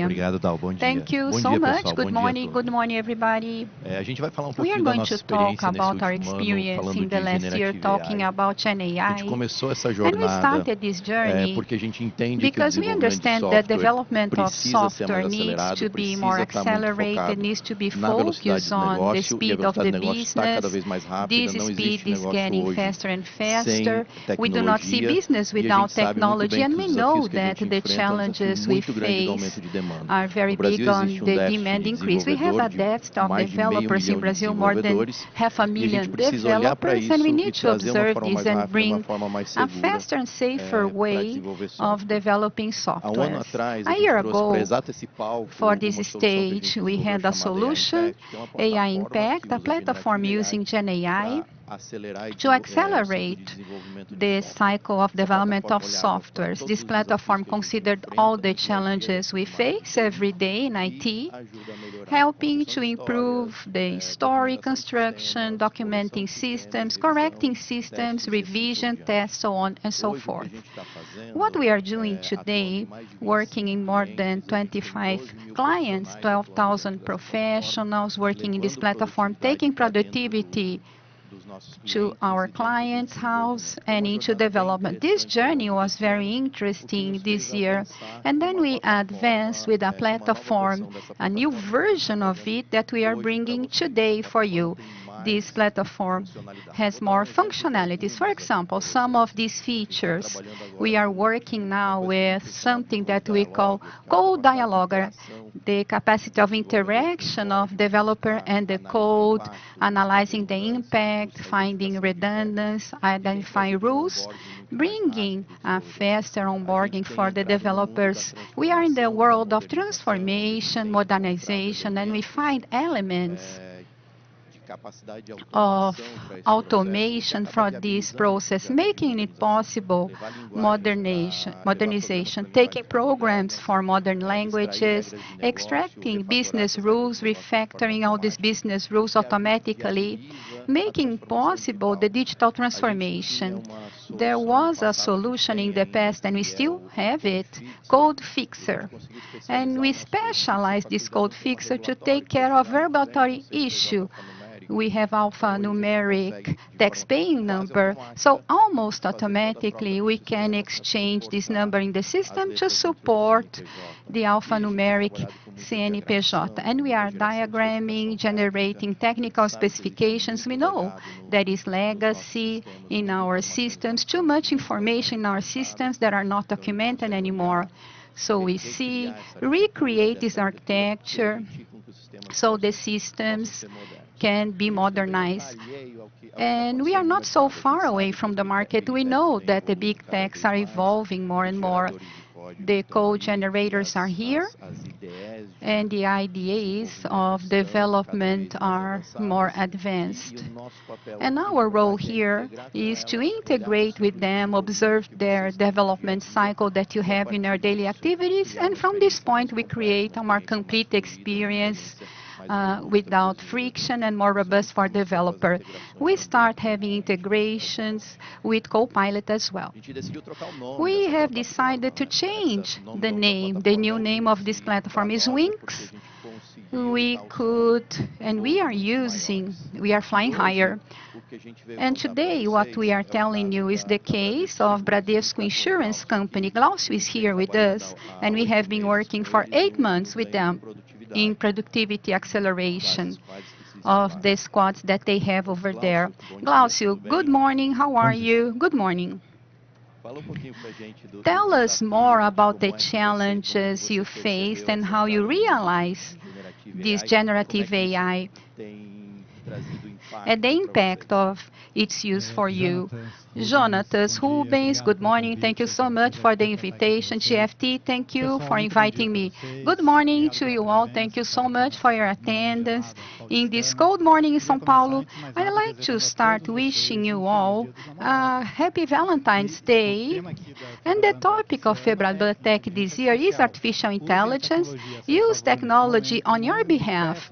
Everyone. Thank you so much. Good morning, everybody. We are going to talk about our experience in the last year talking about Gen AI. And we started this journey because we understand that development of software needs to be more accelerated, needs to be focused on the speed of the business. This speed is getting faster and faster. We do not see business without technology, and we know that the challenges we face are very big on the demand increase. We have a depth of developers in Brazil, more than 500,000 developers, and we need to observe this and bring a faster and safer way of developing software. A year ago, for this stage, we had a solution, AI Impact, a platform using Gen AI to accelerate the cycle of development of softwares. This platform considered all the challenges we face every day in IT, helping to improve the story construction, documenting systems, correcting systems, revision, tests, so on and so forth. What we are doing today, working in more than 25 clients, 12,000 professionals working in this platform, taking productivity to our clients' house and into development. This journey was very interesting this year. And then we advanced with a platform, a new version of it that we are bringing today for you. This platform has more functionalities. For example, some of these features, we are working now with something that we call code dialogue, the capacity of interaction of developer and the code, analyzing the impact, finding redundancy, identifying rules, bringing a faster onboarding for the developers. We are in the world of transformation, modernization, and we find elements of automation for this process, making it possible modernization, taking programs for modern languages, extracting business rules, refactoring all these business rules automatically, making possible the digital transformation. There was a solution in the past, and we still have it, code fixer. And we specialize this code fixer to take care of regulatory issue. We have alphanumeric tax paying number, so almost automatically we can exchange this number in the system to support the alphanumeric CNPJ. And we are diagramming, generating technical specifications. We know there is legacy in our systems, too much information in our systems that are not documented anymore. So we see, recreate this architecture so the systems can be modernized. And we are not so far away from the market. We know that the big techs are evolving more and more. The code generators are here, and the ideas of development are more advanced. And our role here is to integrate with them, observe their development cycle that you have in your daily activities, and from this point we create a more complete experience without friction and more robust for developer. We start having integrations with Copilot as well. We have decided to change the name. The new name of this platform is Wings. We are flying higher. And today what we are telling you is the case of Bradesco Insurance Company. Glaucio is here with us, and we have been working for 8 months with them in productivity acceleration of the squads that they have over there. Glaucio, good morning. How are you? Good morning. Tell us more about the challenges you faced and how you realize this generative AI and the impact of its use for you. Jonatas Rubens, good morning. Thank you so much for the invitation. GFT, thank you for inviting me. Good morning to you all. Thank you so much for your attendance in this cold morning in São Paulo. And I'd like to start wishing you all a happy Valentine's Day. And the topic of FEBRABAN Tech this year is artificial intelligence. Use technology on your behalf.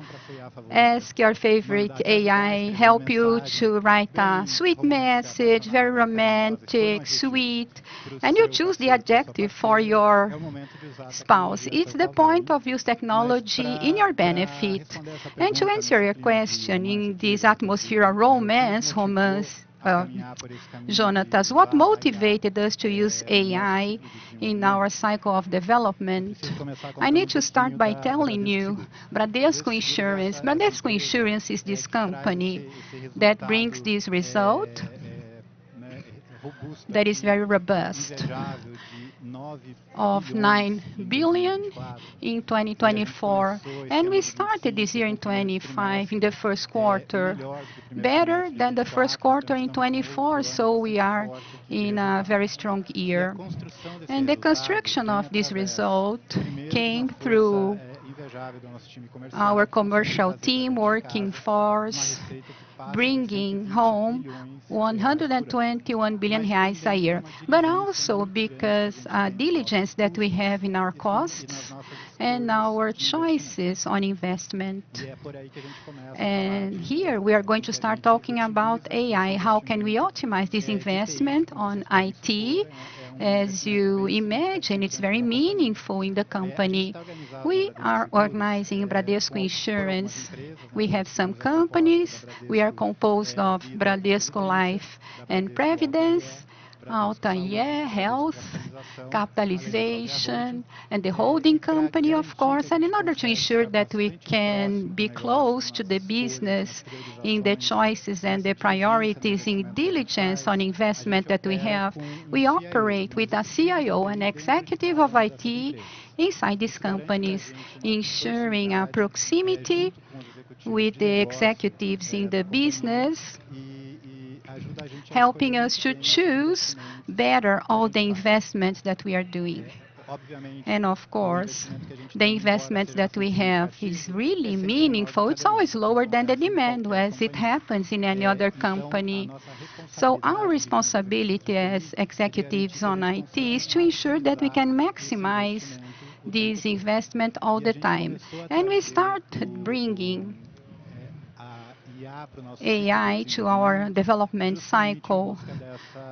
Ask your favorite AI, help you to write a sweet message, very romantic, sweet, and you choose the adjective for your spouse. It's the point of use technology in your benefit. And to answer your question, in this atmosphere of romance, Jonatas, what motivated us to use AI in our cycle of development? I need to start by telling you, Bradesco Insurance. Bradesco Insurance is this company that brings this result that is very robust, of 9 billion in 2024. And we started this year in 25, in the first quarter, better than the first quarter in 24, so we are in a very strong year. And the construction of this result came through our commercial team working force, bringing home 121 billion reais a year, but also because diligence that we have in our costs and our choices on investment. And here we are going to start talking about AI. How can we optimize this investment on IT? As you imagine, it's very meaningful in the company. We are organizing Bradesco Insurance. We have some companies. We are composed of Bradesco Life and Previdence, Altair Health, Capitalization, and the holding company, of course. And in order to ensure that we can be close to the business in the choices and the priorities in diligence on investment that we have, we operate with a CIO, an executive of IT, inside these companies, ensuring a proximity with the executives in the business, helping us to choose better all the investments that we are doing. And of course, the investments that we have is really meaningful. It's always lower than the demand, as it happens in any other company. So our responsibility as executives on IT is to ensure that we can maximize this investment all the time. And we started bringing AI to our development cycle,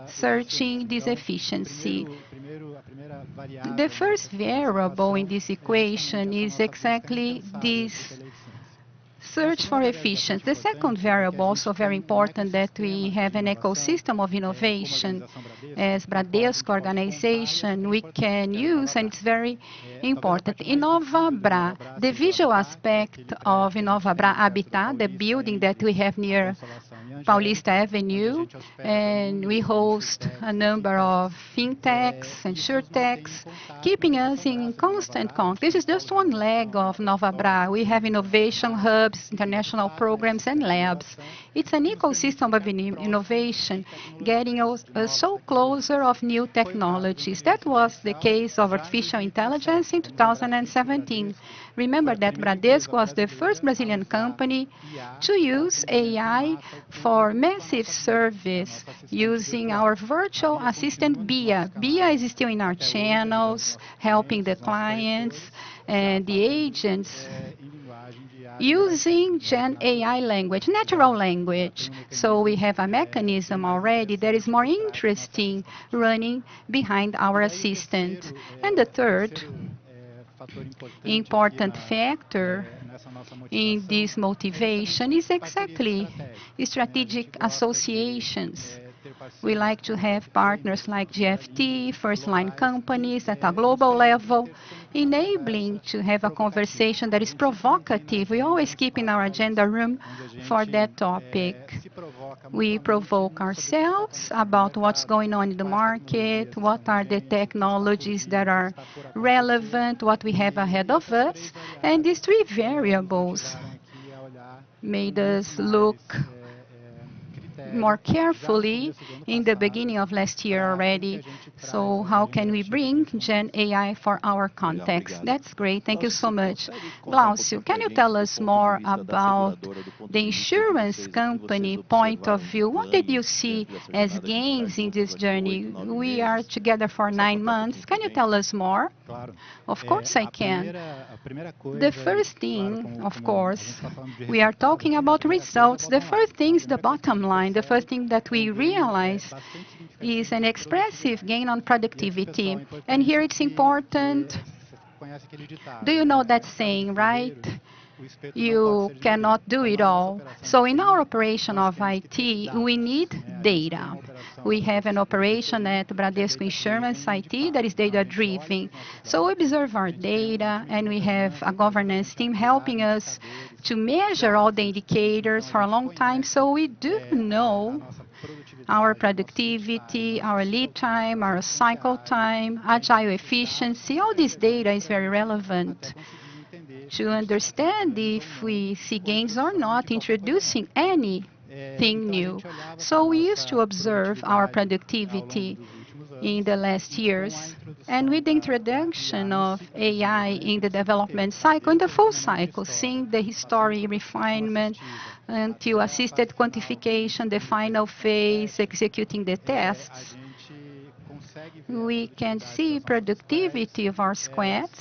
searching this efficiency. The first variable in this equation is exactly this search for efficiency. The second variable, also very important, that we have an ecosystem of innovation. As Bradesco organization, we can use, and it's very important, InovaBra, the visual aspect of InovaBra Habitat, the building that we have near Paulista Avenue, and we host a number of fintechs and insurtechs, keeping us in constant contact. This is just one leg of InovaBra. We have innovation hubs, international programs, and labs. It's an ecosystem of innovation, getting us so closer of new technologies. That was the case of artificial intelligence in 2017. Remember that Bradesco was the first Brazilian company to use AI for massive service using our virtual assistant BIA. BIA is still in our channels, helping the clients and the agents using Gen AI language, natural language. So we have a mechanism already that is more interesting running behind our assistant. And the third important factor in this motivation is exactly strategic associations. We like to have partners like GFT, first-line companies at a global level, enabling to have a conversation that is provocative. We always keep in our agenda room for that topic. We provoke ourselves about what's going on in the market, what are the technologies that are relevant, what we have ahead of us, and these three variables made us look more carefully in the beginning of last year already. So how can we bring Gen AI for our context? That's great. Thank you so much. Glaucio, can you tell us more about the insurance company point of view? What did you see as gains in this journey? We are together for 9 months. Can you tell us more? Of course I can. The first thing, of course, we are talking about results. The first thing is the bottom line. The first thing that we realize is an expressive gain on productivity. And here it's important. Do you know that saying, right? You cannot do it all. So in our operation of IT, we need data. We have an operation at Bradesco Insurance IT that is data-driven. So we observe our data, and we have a governance team helping us to measure all the indicators for a long time. So we do know our productivity, our lead time, our cycle time, agile efficiency. All this data is very relevant to understand if we see gains or not, introducing anything new. So we used to observe our productivity in the last years. And with the introduction of AI in the development cycle, in the full cycle, seeing the history refinement until assisted quantification, the final phase, executing the tests, we can see productivity of our squads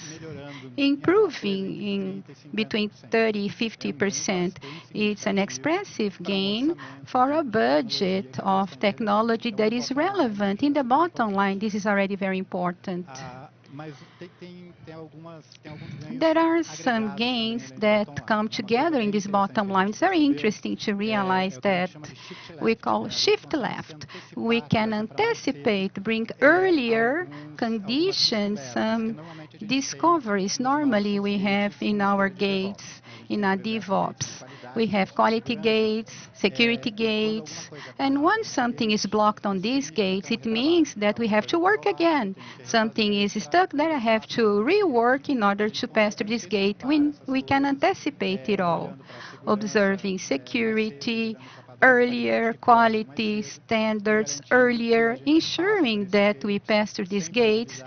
improving in between 30–50%. It's an expressive gain for a budget of technology that is relevant. In the bottom line, this is already very important. There are some gains that come together in this bottom line. It's very interesting to realize that we call shift left. We can anticipate, bring earlier conditions, discoveries. Normally we have in our gates, in our DevOps, we have quality gates, security gates, and once something is blocked on these gates, it means that we have to work again. Something is stuck there, I have to rework in order to pass through this gate. We can anticipate it all, observing security earlier, quality standards earlier, ensuring that we pass through these gates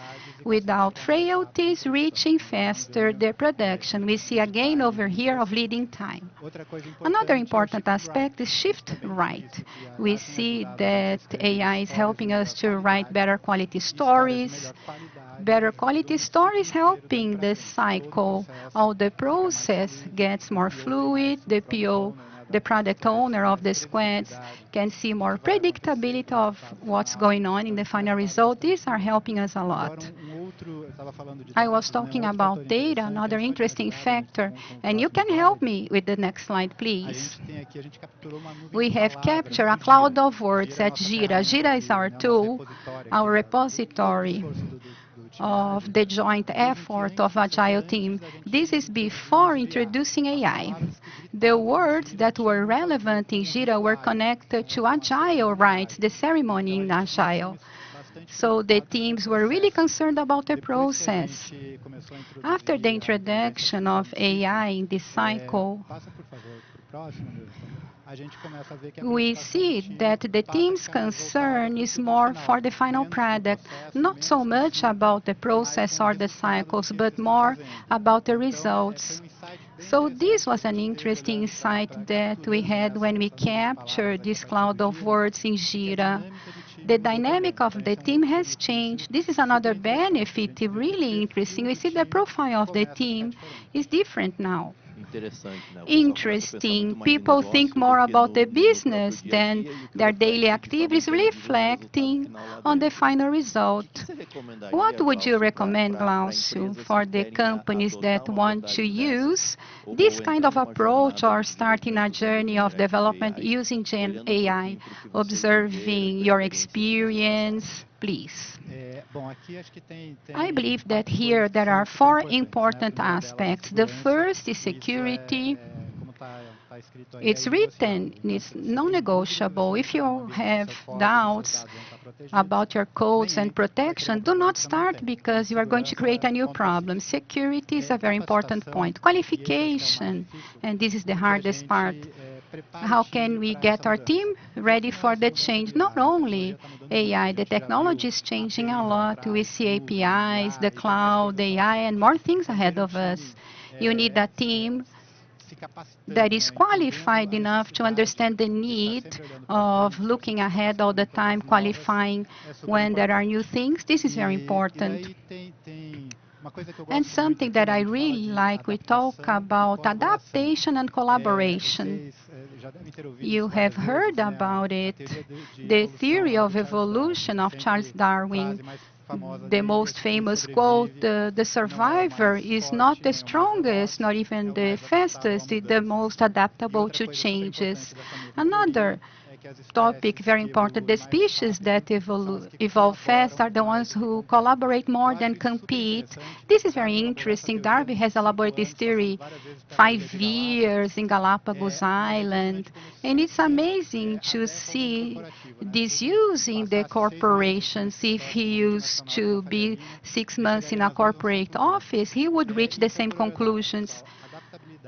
without frailties, reaching faster their production. We see a gain over here of leading time. Another important aspect is shift right. We see that AI is helping us to write better quality stories. Better quality stories helping the cycle. All the process gets more fluid. The PO, the product owner of the squads, can see more predictability of what's going on in the final result. These are helping us a lot. I was talking about data, another interesting factor, and you can help me with the next slide, please. We have captured a cloud of words at Gira. Gira is our tool, our repository of the joint effort of Agile team. This is before introducing AI. The words that were relevant in Gira were connected to Agile rights, the ceremony in Agile. So the teams were really concerned about the process. After the introduction of AI in this cycle, we see that the team's concern is more for the final product, not so much about the process or the cycles, but more about the results. So this was an interesting insight that we had when we captured this cloud of words in Gira. The dynamic of the team has changed. This is another benefit, really interesting. We see the profile of the team is different now. Interesting. People think more about the business than their daily activities, reflecting on the final result. What would you recommend, Glaucio, for the companies that want to use this kind of approach or starting a journey of development using Gen AI, observing your experience, please? I believe that here there are 4 important aspects. The first is security. It's written, it's non-negotiable. If you have doubts about your codes and protection, do not start because you are going to create a new problem. Security is a very important point. Qualification, and this is the hardest part. How can we get our team ready for the change? Not only AI, the technology is changing a lot. We see APIs, the cloud, AI, and more things ahead of us. You need a team that is qualified enough to understand the need of looking ahead all the time, qualifying when there are new things. This is very important. And something that I really like, we talk about adaptation and collaboration. You have heard about it, the theory of evolution of Charles Darwin. The most famous quote, the survivor is not the strongest, not even the fastest, it's the most adaptable to changes. Another topic, very important, the species that evolve fast are the ones who collaborate more than compete. This is very interesting. Darwin has elaborated this theory 5 years in Galapagos Island, and it's amazing to see this using the corporations. If he used to be 6 months in a corporate office, he would reach the same conclusions.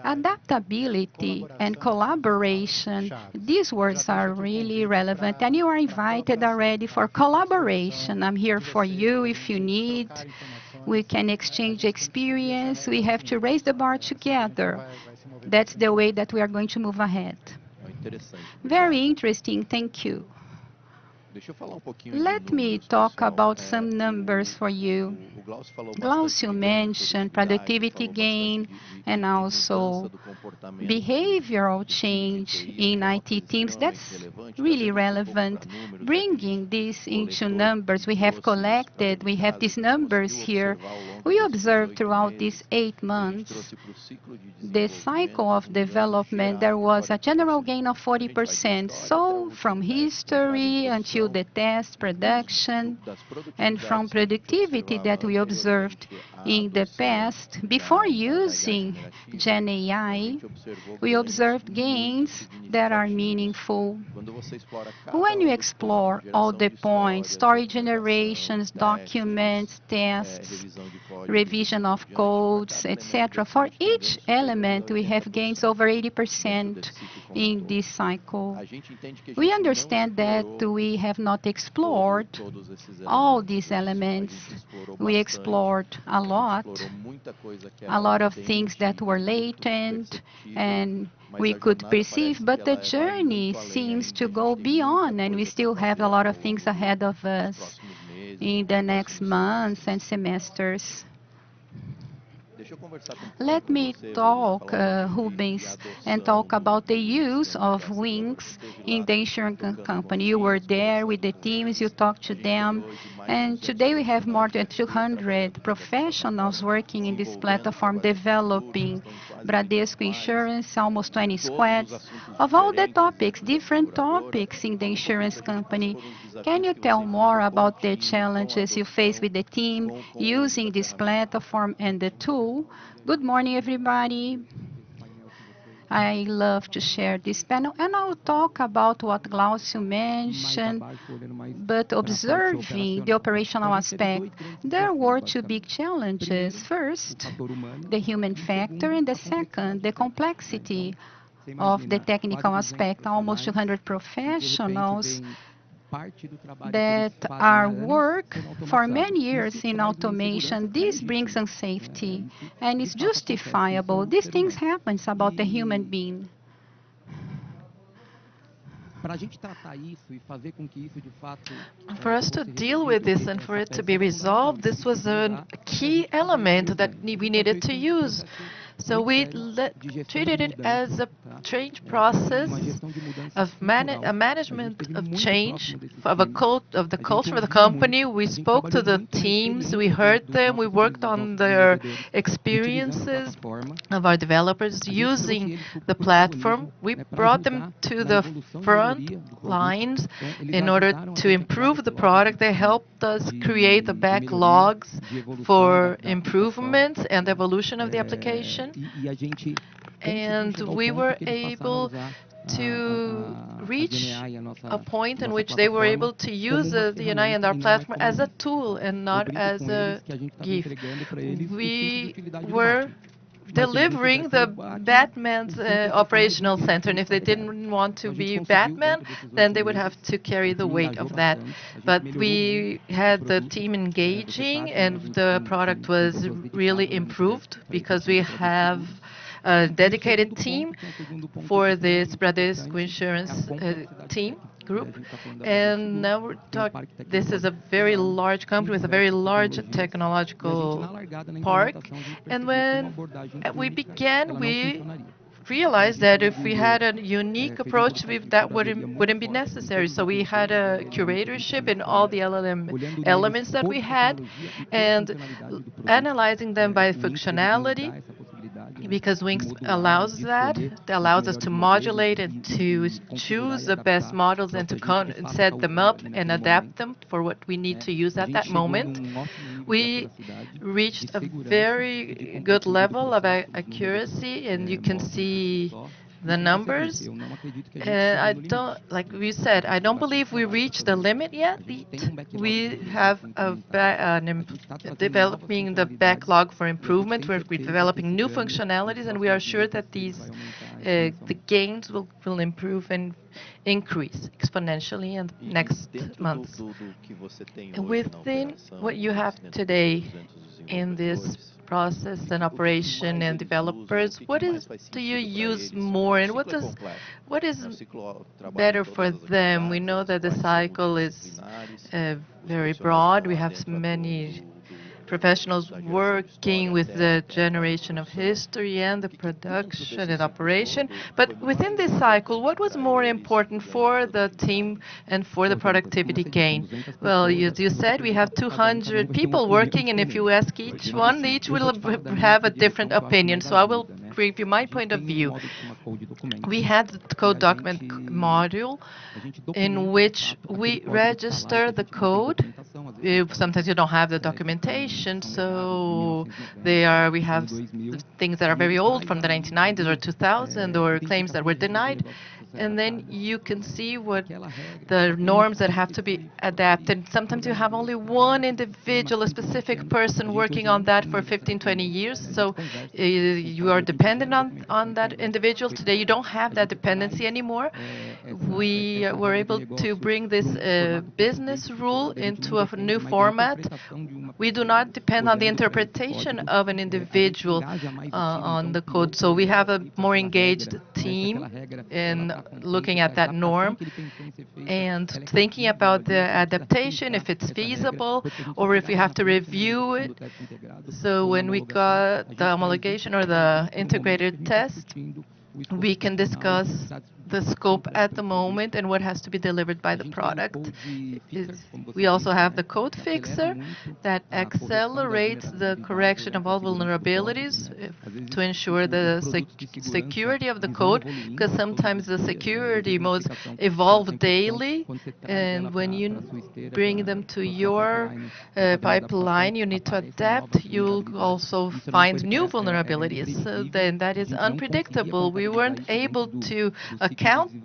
Adaptability and collaboration, these words are really relevant, and you are invited already for collaboration. I'm here for you if you need. We can exchange experience. We have to raise the bar together. That's the way that we are going to move ahead. Very interesting. Thank you. Let me talk about some numbers for you. Glaucio mentioned productivity gain and also behavioral change in IT teams. That's really relevant. Bringing this into numbers, we have collected, we have these numbers here. We observed throughout these 8 months, the cycle of development, there was a general gain of 40%. So from history until the test, production, and from productivity that we observed in the past, before using Gen AI, we observed gains that are meaningful. When you explore all the points, story generations, documents, tests, revision of codes, etc., for each element, we have gains over 80% in this cycle. We understand that we have not explored all these elements. We explored a lot of things that were latent and we could perceive, but the journey seems to go beyond, and we still have a lot of things ahead of us in the next months and semesters. Let me talk, Rubens, and talk about the use of wings in the insurance company. You were there with the teams, you talked to them, and today we have more than 200 professionals working in this platform, developing Bradesco Insurance, almost 20 squads, of all the topics, different topics in the insurance company. Can you tell more about the challenges you face with the team using this platform and the tool? Good morning, everybody. I love to share this panel, and I'll talk about what Glaucio mentioned, but observing the operational aspect. There were 2 big challenges. First, the human factor, and the second, the complexity of the technical aspect. Almost 200 professionals that are work for many years in automation. This brings unsafety, and it's justifiable. These things happen about the human being. For us to deal with this and for it to be resolved, this was a key element that we needed to use. So we treated it as a change process of management of change, of the culture of the company. We spoke to the teams, we heard them, we worked on their experiences of our developers using the platform. We brought them to the front lines in order to improve the product. They helped us create the backlogs for improvements and evolution of the application. And we were able to reach a point in which they were able to use the IA and our platform as a tool and not as a gift. We were delivering the Batman's operational center. And if they didn't want to be Batman, then they would have to carry the weight of that. But we had the team engaging, and the product was really improved because we have a dedicated team for this Bradesco Insurance team group. And now we're talking, this is a very large company with a very large technological park. And when we began, we realized that if we had a unique approach, that wouldn't be necessary. So we had a curatorship in all the LLM elements that we had, and analyzing them by functionality, because Wings allows that. It allows us to modulate and to choose the best models and to set them up and adapt them for what we need to use at that moment. We reached a very good level of accuracy, and you can see the numbers. I don't, like we said, I don't believe we reached the limit yet. We have developing the backlog for improvement. We're developing new functionalities, and we are sure that the gains will improve and increase exponentially in the next months. Within what you have today in this process and operation and developers, do you use more, and what is better for them? We know that the cycle is very broad. We have many professionals working with the generation of history and the production and operation. But within this cycle, what was more important for the team and for the productivity gain? Well, as you said, we have 200 people working, and if you ask each one, each will have a different opinion. So I will give you my point of view. We had the code document module in which we register the code. Sometimes you don't have the documentation, so we have things that are very old from the 1990s or 2000, or claims that were denied. And then you can see what the norms that have to be adapted. Sometimes you have only one individual, a specific person working on that for 15, 20 years. So you are dependent on that individual. Today you don't have that dependency anymore. We were able to bring this business rule into a new format. We do not depend on the interpretation of an individual on the code. So we have a more engaged team in looking at that norm and thinking about the adaptation, if it's feasible, or if we have to review it. So when we got the homologation or the integrated test, we can discuss the scope at the moment and what has to be delivered by the product. We also have the code fixer that accelerates the correction of all vulnerabilities to ensure the security of the code, because sometimes the security modes evolve daily, and when you bring them to your pipeline, you need to adapt. You'll also find new vulnerabilities. So then that is unpredictable. We weren't able to account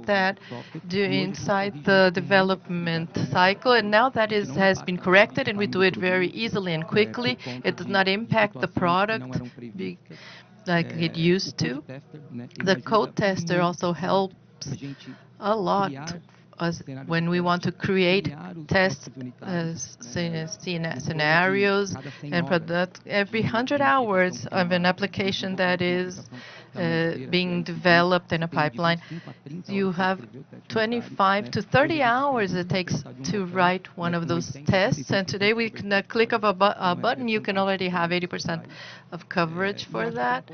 that inside the development cycle, and now that has been corrected, and we do it very easily and quickly. It does not impact the product like it used to. The code tester also helps a lot when we want to create test scenarios and product. Every 100 hours of an application that is being developed in a pipeline, you have 25 to 30 hours it takes to write one of those tests. And today, we can click of a button, you can already have 80% of coverage for that.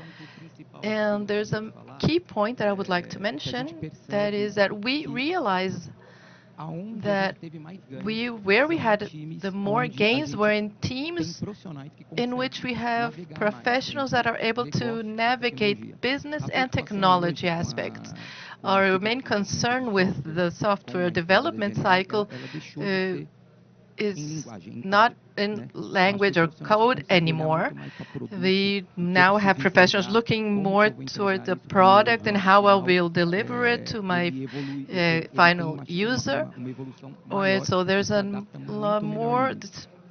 And there's a key point that I would like to mention, that is that we realize that where we had the more gains were in teams in which we have professionals that are able to navigate business and technology aspects. Our main concern with the software development cycle is not in language or code anymore. We now have professionals looking more toward the product and how I will deliver it to my final user. So there's a lot more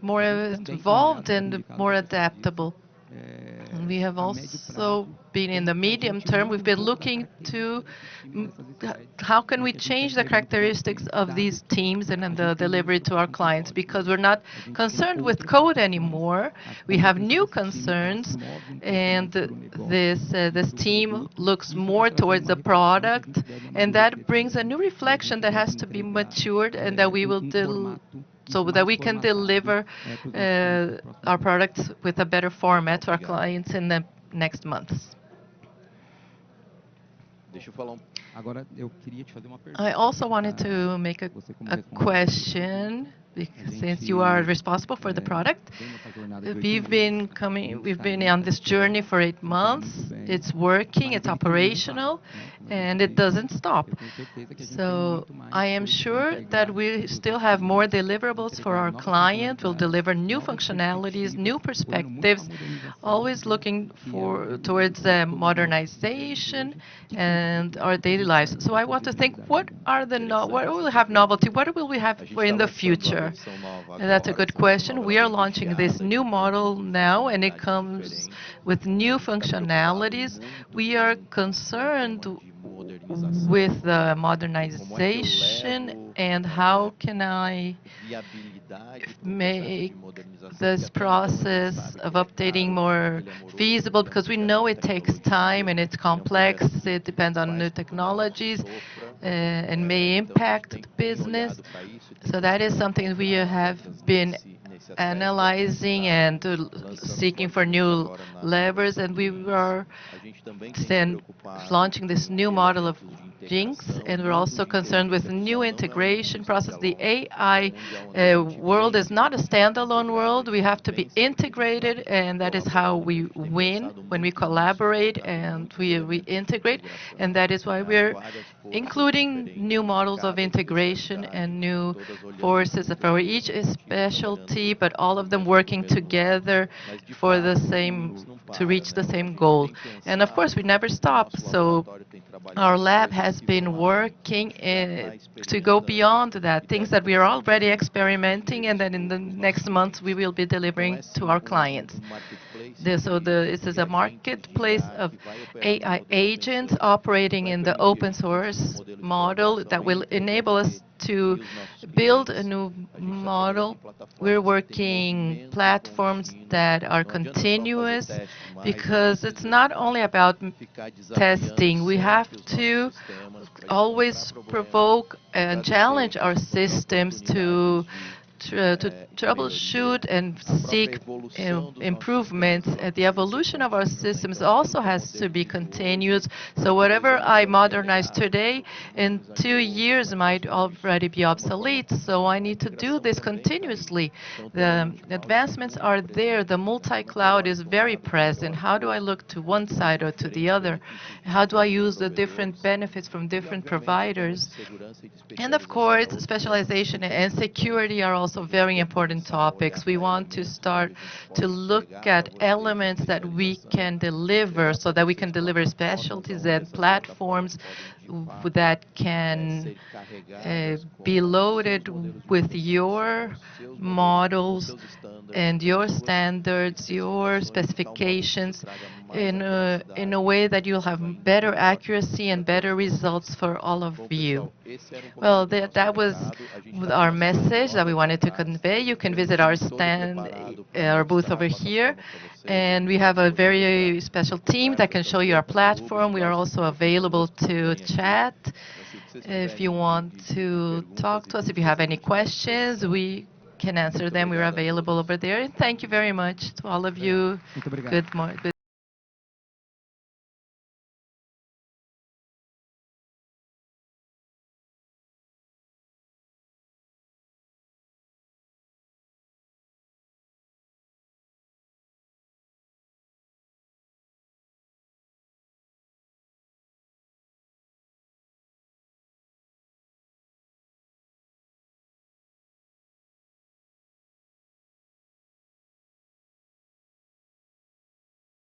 involved and more adaptable. we have also been in the medium term, we've been looking to how can we change the characteristics of these teams and the delivery to our clients, because we're not concerned with code anymore. We have new concerns, and this team looks more towards the product, and that brings a new reflection that has to be matured, and that we will so that we can deliver our products with a better format to our clients in the next months. I also wanted to make a question, because since you are responsible for the product. We've been on this journey for 8 months. It's working, it's operational, and it doesn't stop. So I am sure that we still have more deliverables for our client. We'll deliver new functionalities, new perspectives, always looking towards modernization and our daily lives. So I want to think, what will we have novelty? What will we have for in the future? And that's a good question. We are launching this new model now, and it comes with new functionalities. We are concerned with the modernization and how can I make this process of updating more feasible, because we know it takes time and it's complex. It depends on new technologies and may impact the business. So that is something we have been analyzing and seeking for new levers, and we are then launching this new model of Jinx, and we're also concerned with the new integration process. The AI world is not a standalone world. We have to be integrated, and that is how we win, when we collaborate and we integrate, and that is why we're including new models of integration and new forces for each specialty, but all of them working together for to reach the same goal. And of course, we never stop. So our lab has been working to go beyond that, things that we are already experimenting, and then in the next months we will be delivering to our clients. This is a marketplace of AI agents operating in the open source model that will enable us to build a new model. We're working platforms that are continuous, because it's not only about testing. We have to always provoke and challenge our systems to troubleshoot and seek improvements. The evolution of our systems also has to be continuous. So whatever I modernize today, in 2 years might already be obsolete. So I need to do this continuously. The advancements are there. The multi-cloud is very present. How do I look to one side or to the other? How do I use the different benefits from different providers? And of course, specialization and security are also very important topics. We want to start to look at elements that we can deliver, so that we can deliver specialties and platforms that can be loaded with your models and your standards, your specifications, in a way that you'll have better accuracy and better results for all of you. Well, that was our message that we wanted to convey. You can visit our stand, our booth over here, and we have a very special team that can show you our platform. We are also available to chat if you want to talk to us. If you have any questions, we can answer them. We're available over there. And thank you very much to all of you. Good morning.